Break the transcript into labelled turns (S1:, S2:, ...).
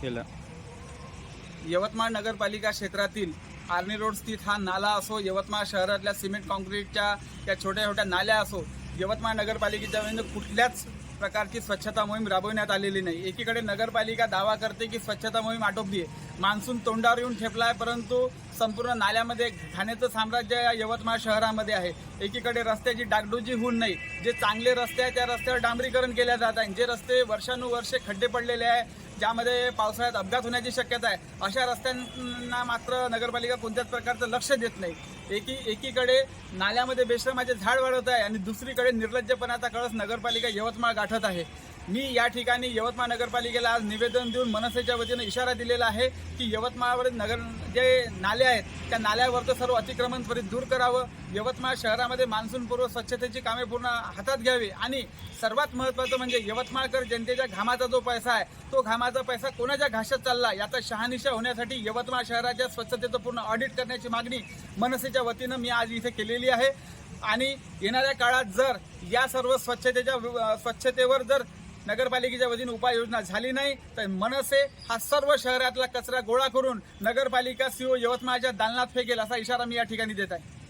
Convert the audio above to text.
S1: केलं?
S2: यवतमाळ नगरपालिका क्षेत्रातील आर्मी रोड स्थित हा नाला असो, यवतमाळ शहरातल्या सिमेंट कॉन्क्रीटच्या त्या छोट्या छोट्या नाल्या असो, यवतमाळ नगरपालिकेच्या वतीने कुठल्याच प्रकारची स्वच्छता मोहीम राबविण्यात आलेली नाही। एकीकडे नगरपालिका दावा करते की स्वच्छता मोहीम आटोपली आहे, मान्सून तोंडावर येऊन ठेपला आहे, परंतु संपूर्ण नाल्यामध्ये घाण्याचं साम्राज्य या यवतमाळ शहरामध्ये आहे। एकीकडे रस्त्याची डागडुजी होऊन नाही, जे चांगले रस्ते आहेत त्या रस्त्यावर डांबरीकरण केले जात आहे, जे रस्ते वर्षानुवर्षे खड्डे पडलेले आहे, ज्यामध्ये पावसाळ्यात अपघात होण्याची शक्यता आहे, अशा रस्त्यांना मात्र नगरपालिका कोणत्याच प्रकारचं लक्ष देत नाही। एकीकडे नाल्यामध्ये बेशरमाचे झाड वाढत आहे आणि दुसरीकडे निर्लज्जपणाचा कळस नगरपालिका यवतमाळ गाठत आहे। मी या ठिकाणी यवतमाळ नगरपालिकेला आज निवेदन देऊन मनसेच्या वतीने इशारा दिलेला आहे की यवतमाळवरील जे नाले आहेत त्या नाल्यावरचं सर्व अतिक्रमण त्वरित दूर करावं, यवतमाळ शहरामध्ये मान्सूनपूर्व स्वच्छतेची कामे पूर्ण हातात घ्यावी आणि सर्वात महत्त्वाचं म्हणजे यवतमाळकर जनतेच्या घामाचा जो पैसा आहे तो घामाचा पैसा कोणाच्या घाशात चालला याचा शहानिशा होण्यासाठी यवतमाळ शहराच्या स्वच्छतेचं पूर्ण ऑडिट करण्याची मागणी मनसेच्या वतीनं मी आज इथे केलेली आहे। आणि येणाऱ्या काळात जर या सर्व स्वच्छतेवर जर नगरपालिकेच्या वतीने उपाययोजना झाली नाही तर मनसे हा सर्व शहरातला कचरा गोळा करून नगरपालिका सीओ यवतमाळच्या दालनात फेकेल असा इशारा मी या ठिकाणी देत आहे।